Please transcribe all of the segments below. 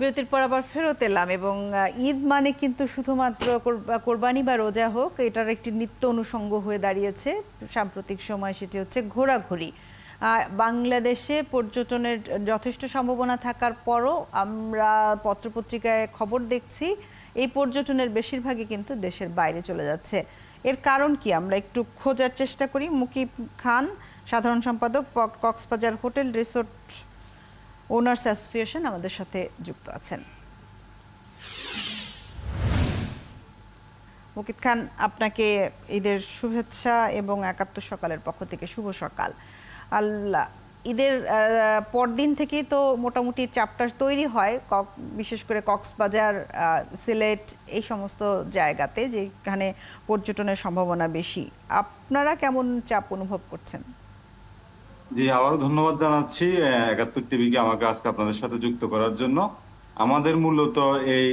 বিরতির পর আবার ফেরত এলাম এবং ঈদ মানে কিন্তু শুধুমাত্র কোরবানি বা রোজা হোক, এটার একটি নিত্য অনুষঙ্গ হয়ে দাঁড়িয়েছে সাম্প্রতিক সময়। সেটি হচ্ছে ঘোরাঘুরি। বাংলাদেশে পর্যটনের যথেষ্ট সম্ভাবনা থাকার পরও আমরা পত্রপত্রিকায় খবর দেখছি এই পর্যটনের বেশিরভাগই কিন্তু দেশের বাইরে চলে যাচ্ছে। এর কারণ কি আমরা একটু খোঁজার চেষ্টা করি। মুকিব খান, সাধারণ সম্পাদক, Cox's Bazar hotel resort owners association, আমাদের সাথে যুক্ত আছেন। মুকিব খান, আপনাকে ঈদের শুভেচ্ছা এবং ৭১ সকালের পক্ষ থেকে শুভ সকাল। আল্লাহ, ঈদের পরদিন থেকেই তো মোটামুটি চাপটা তৈরি হয়, বিশেষ করে কক্সবাজার, সিলেট, এই সমস্ত জায়গাতে যেখানে পর্যটনের সম্ভাবনা বেশি। আপনারা কেমন চাপ অনুভব করছেন? জি, আবারও ধন্যবাদ জানাচ্ছি ৭১ টিভিকে আমাকে আজকে আপনাদের সাথে যুক্ত করার জন্য। আমাদের মূলত এই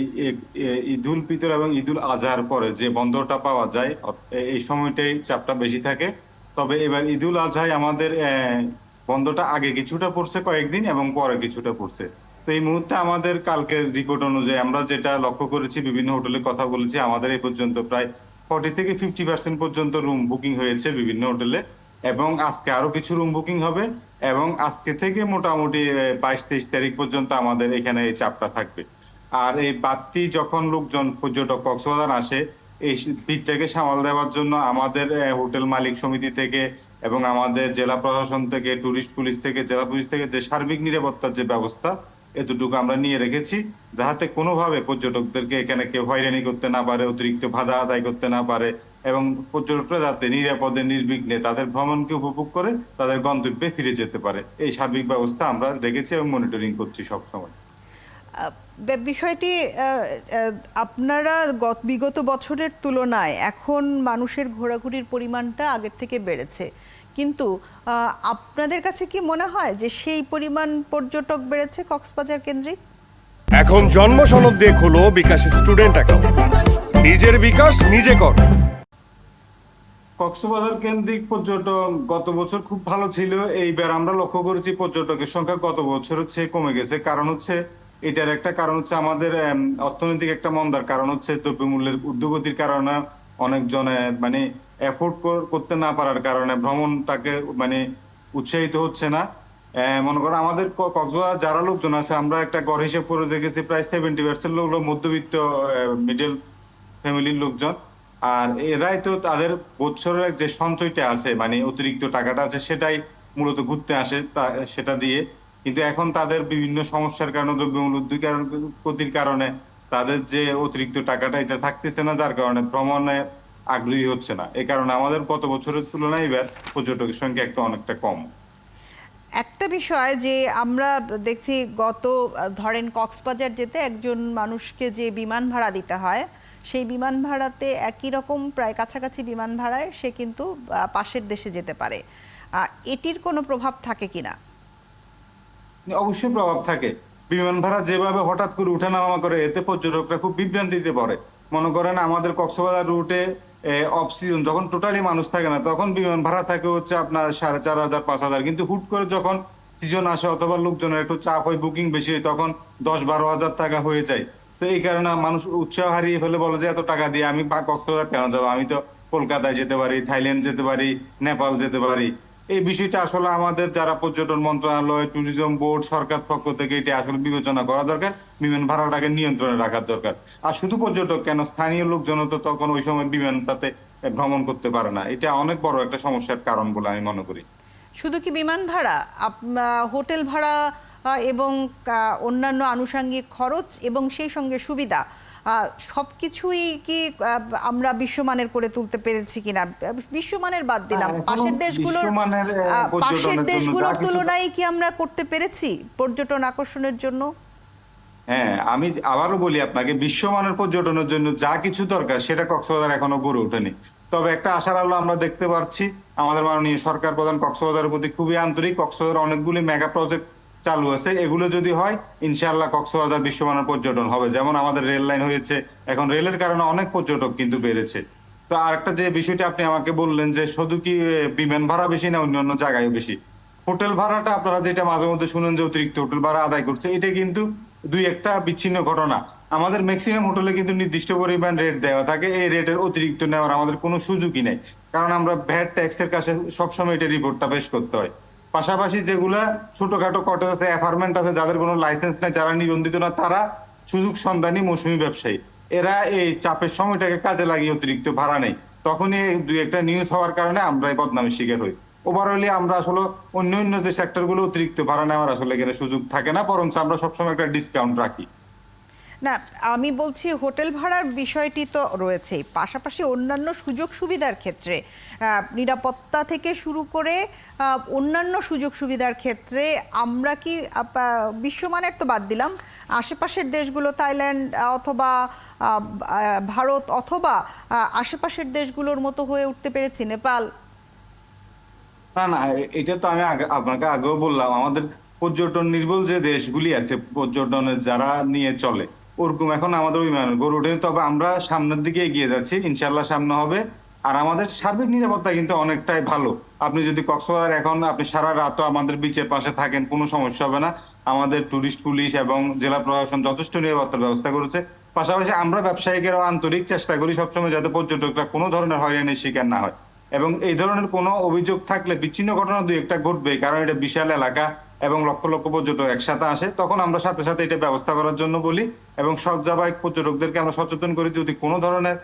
ঈদুল ফিতর এবং ঈদুল আজহার পরে যে বন্দরটা পাওয়া যায় এই সময়টাই চাপটা বেশি থাকে। তবে এবার ঈদুল আজহায় আমাদের বন্ধটা আগে কিছুটা পড়ছে কয়েকদিন এবং পরে কিছুটা পড়ছে। তো এই মুহূর্তে আমাদের কালকের রিপোর্ট অনুযায়ী আমরা যেটা লক্ষ্য করেছি, বিভিন্ন হোটেলে কথা বলেছি, আমাদের এই পর্যন্ত প্রায় 40 থেকে 50% পর্যন্ত রুম বুকিং হয়েছে বিভিন্ন হোটেলে এবং আজকে আরো কিছু রুম বুকিং হবে এবং আজকে থেকে মোটামুটি 22-23 তারিখ পর্যন্ত আমাদের এখানে এই চাপটা থাকবে। আর এই বাড়তি যখন লোকজন পর্যটক কক্সবাজার আসে, এই ভিড়টাকে সামাল দেওয়ার জন্য আমাদের হোটেল মালিক সমিতি থেকে এবং আমাদের জেলা প্রশাসন থেকে, টুরিস্ট পুলিশ থেকে, জেলা পুলিশ থেকে যে সার্বিক নিরাপত্তার যে ব্যবস্থা, এতটুকু আমরা নিয়ে রেখেছি যাতে কোনোভাবে পর্যটকদেরকে এখানে কেউ হয়রানি করতে না পারে, অতিরিক্ত বাধা আদায় করতে না পারে এবং পর্যটকরা যাতে নিরাপদে নির্বিঘ্নে তাদের ভ্রমণকে উপভোগ করে তাদের গন্তব্যে ফিরে যেতে পারে, এই সার্বিক ব্যবস্থা আমরা রেখেছি এবং মনিটরিং করছি সবসময়। বিষয়টি আপনারা বিগত বছরের তুলনায় এখন মানুষের ঘোরাঘুরির পরিমাণটা আগের থেকে বেড়েছে, কিন্তু আপনাদের কাছে কি মনে হয় যে সেই পরিমাণ পর্যটক বেড়েছে কক্সবাজার কেন্দ্রিক? এখন জন্ম সনদ দিয়ে খোলো বিকাশ স্টুডেন্ট অ্যাকাউন্ট, নিজের বিকাশ নিজে কর। কক্সবাজার কেন্দ্রিক পর্যটন গত বছর খুব ভালো ছিল। এইবার আমরা লক্ষ্য করেছি পর্যটকের সংখ্যা গত বছরের চেয়ে কমে গেছে। কারণ হচ্ছে, এটার একটা কারণ হচ্ছে আমাদের অর্থনৈতিক একটা মন্দার কারণ হচ্ছে দ্রব্যমূল্যের ঊর্ধ্বগতির কারণে অনেকজনে মানে এফোর্ড করতে না পারার কারণে ভ্রমণটাকে মানে উৎসাহিত হচ্ছে না। মনে করো আমাদের কক্সবাজার যারা লোকজন আছে, আমরা একটা গড় হিসেব করে দেখেছি প্রায় 70% লোক মধ্যবিত্ত মিডল ফ্যামিলির লোকজন। আর এরাই তো তাদের বছরের যে সঞ্চয়টা আছে, মানে অতিরিক্ত টাকাটা আছে, সেটাই মূলত ঘুরতে আসে সেটা দিয়ে। কিন্তু এখন তাদের বিভিন্ন সমস্যার কারণে, দ্রব্যমূল্য ঊর্ধ্বগতির কারণে তাদের যে অতিরিক্ত টাকাটা এটা থাকতেছে না, যার কারণে ভ্রমণে আগ্রহী হচ্ছে না। এই কারণে আমাদের গত বছরের তুলনায় এবার পর্যটকের সংখ্যা একটু অনেকটা কম। একটা বিষয় যে আমরা দেখছি, ধরেন কক্সবাজার যেতে একজন মানুষকে যে বিমান ভাড়া দিতে হয়, সেই বিমান ভাড়াতে একই রকম প্রায় কাছাকাছি বিমান ভাড়ায় সে কিন্তু পাশের দেশে যেতে পারে। এটির কোনো প্রভাব থাকে কিনা? অবশ্যই প্রভাব থাকে। বিমান ভাড়া যেভাবে হঠাৎ করে উঠানামা করে, এতে পর্যটকরা খুব বিভ্রান্তিতে পড়ে। মনে করেন আমাদের কক্সবাজার রুটে অফ সিজন যখন টোটালি মানুষ থাকে না, তখন বিমান ভাড়া থাকে হচ্ছে আপনার 4,500, 5,000। কিন্তু হুট করে যখন সিজন আসে অথবা লোকজনের একটু চাপ হয়, বুকিং বেশি হয়, তখন 10-12 হাজার টাকা হয়ে যায়। তো এই কারণে মানুষ উৎসাহ হারিয়ে ফেলে, বলে যে এত টাকা দিয়ে আমি কক্সবাজার কেন যাবো, আমি তো কলকাতায় যেতে পারি, থাইল্যান্ড যেতে পারি, নেপাল যেতে পারি। এই বিষয়টা আসলে আমাদের যারা পর্যটন মন্ত্রণালয়, ট্যুরিজম বোর্ড, সরকার পক্ষ থেকে এটা আসলে বিবেচনা করা দরকার, বিমান ভাড়াটাকে নিয়ন্ত্রণে রাখার দরকার। আর শুধু পর্যটক কেন, স্থানীয় লোকজন তো তখন ওই সময় বিমানটাতে ভ্রমণ করতে পারে না। এটা অনেক বড় একটা সমস্যার কারণ বলে আমি মনে করি। শুধু কি বিমান ভাড়া, হোটেল ভাড়া এবং অন্যান্য আনুষঙ্গিক খরচ এবং সেই সঙ্গে সুবিধা সবকিছুই কি আমরা বিশ্বমানের করে তুলতে পেরেছি কিনা? বিশ্বমানের বাদ দিলাম, পাশের দেশগুলোর তুলনায় কি আমরা করতে পেরেছি পর্যটন আকর্ষণের জন্য? হ্যাঁ, আমি আবারও বলি আপনাকে, বিশ্বমানের পর্যটনের জন্য যা কিছু দরকার সেটা কক্সবাজার এখনো গড়ে ওঠেনি। তবে একটা আশার আলো আমরা দেখতে পাচ্ছি, আমাদের মাননীয় সরকার প্রধান কক্সবাজারের প্রতি খুবই আন্তরিক। কক্সবাজার অনেকগুলি মেগা প্রজেক্ট চালু আছে, এগুলো যদি হয় ইনশাআল্লাহ কক্সবাজার বিশ্বমানের পর্যটন হবে। যেমন আমাদের রেল লাইন হয়েছে, এখন রেলের কারণে অনেক পর্যটক কিন্তু বেড়েছে। তো আরেকটা যে বিষয়টা আপনি আমাকে বললেন যে শুধু কি বিমান ভাড়া বেশি না অন্যান্য জায়গায় বেশি, হোটেল ভাড়াটা আপনারা যেটা মাঝে মধ্যে শুনেন যে অতিরিক্ত হোটেল ভাড়া আদায় করছে, এটা কিন্তু দুই একটা বিচ্ছিন্ন ঘটনা। আমাদের ম্যাক্সিমাম হোটেলে কিন্তু নির্দিষ্ট পরিমাণ রেট দেওয়া থাকে, এই রেটের অতিরিক্ত নেওয়ার আমাদের কোনো সুযোগই নেই, কারণ আমরা ভ্যাট ট্যাক্সের কাছে সবসময় এটা রিপোর্টটা পেশ করতে হয়। পাশাপাশি যেগুলা ছোটখাটো কটেজ আছে, অ্যাপার্টমেন্ট আছে, যাদের কোনো লাইসেন্স নেই, যারা নিবন্ধিত না, তারা সুযোগ সন্ধানী মৌসুমী ব্যবসায়ী। এরা এই চাপের সময়টাকে কাজে লাগিয়ে অতিরিক্ত ভাড়া নেই, তখনই এই দুই একটা নিউজ হওয়ার কারণে আমরা এই বদনামের শিকার হই। ওভারঅলি আমরা আসলে অন্য যে সেক্টরগুলো অতিরিক্ত ভাড়া নেওয়ার আসলে এখানে সুযোগ থাকে না, বরঞ্চ আমরা সবসময় একটা ডিসকাউন্ট রাখি। না, আমি বলছি হোটেল ভাড়ার বিষয়টি তো রয়েছেই, পাশাপাশি অন্যান্য সুযোগ সুবিধার ক্ষেত্রে নিরাপত্তা থেকে শুরু করে অন্যান্য সুযোগ সুবিধার ক্ষেত্রে আমরা কি বিশ্বমানের তো বাদ দিলাম, আশেপাশের দেশগুলো থাইল্যান্ড অথবা ভারত অথবা আশেপাশের দেশগুলোর মতো হয়ে উঠতে পেরেছি, নেপাল? না না, এটা তো আমি আপনাকে আগেও বললাম, আমাদের পর্যটন নির্ভর যে দেশগুলি আছে, পর্যটনের যারা নিয়ে চলে, ওরকম এখন আমাদের ওই গড়ে ওঠে। তবে আমরা সামনের দিকে এগিয়ে যাচ্ছি, ইনশাল্লাহ সামনে হবে। আর আমাদের সার্বিক নিরাপত্তা কিন্তু অনেকটাই ভালো। আপনি যদি কক্সবাজার এখন আপনি সারা রাতও আমাদের বিচের পাশে থাকেন, কোনো সমস্যা হবে না। আমাদের টুরিস্ট পুলিশ এবং জেলা প্রশাসন যথেষ্ট নিরাপত্তার ব্যবস্থা করেছে। পাশাপাশি আমরা ব্যবসায়িকেরাও আন্তরিক চেষ্টা করি সবসময় যাতে পর্যটকরা কোনো ধরনের হয়রানির শিকার না হয়। এবং এই ধরনের কোনো অভিযোগ থাকলে, বিচ্ছিন্ন ঘটনা দুই একটা ঘটবে, কারণ এটা বিশাল এলাকা এবং লক্ষ লক্ষ পর্যটক একসাথে আসে, তখন আমরা সাথে সাথে এটা ব্যবস্থা করার জন্য বলি এবং সৎযাবায়ক পর্যটকদেরকে আমরা সচেতন করি, যদি কোনো ধরনের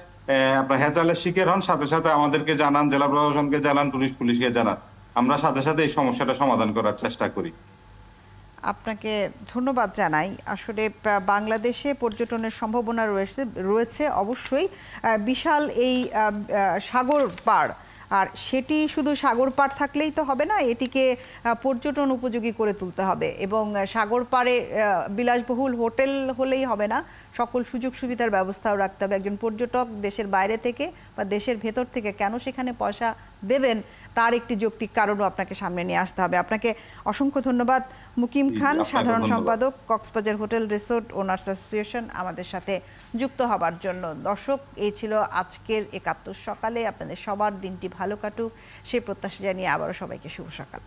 আপনার হ্যাচালের শিকার হন সাথে সাথে আমাদেরকে জানান, জেলা প্রশাসনকে জানান, টুরিস্ট পুলিশকে জানান। আমরা সাথে সাথে এই সমস্যাটা সমাধান করার চেষ্টা করি। আপনাকে ধন্যবাদ জানাই। আসলে বাংলাদেশে পর্যটনের সম্ভাবনা রয়েছে অবশ্যই, বিশাল এই সাগর পাড়, আর সেটি শুধু সাগর পাড় থাকলেই তো হবে না, এটিকে পর্যটন উপযোগী করে তুলতে হবে এবং সাগর পাড়ে বিলাসবহুল হোটেল হলেই হবে না, সকল সুযোগ সুবিধার ব্যবস্থাও রাখতে হবে। একজন পর্যটক দেশের বাইরে থেকে বা দেশের ভেতর থেকে কেন সেখানে পয়সা দেবেন, তার একটি যৌক্তিক কারণও আপনাকে সামনে নিয়ে আসতে হবে। আপনাকে অসংখ্য ধন্যবাদ মুকিম খান, সাধারণ সম্পাদক, Cox's Bazar hotel resort owners association, আমাদের সাথে যুক্ত হবার জন্য। দর্শক, এই ছিল আজকের ৭১ সকালে। আপনাদের সবার দিনটি ভালো কাটুক সেই প্রত্যাশা জানিয়ে আবারও সবাইকে শুভ সকাল।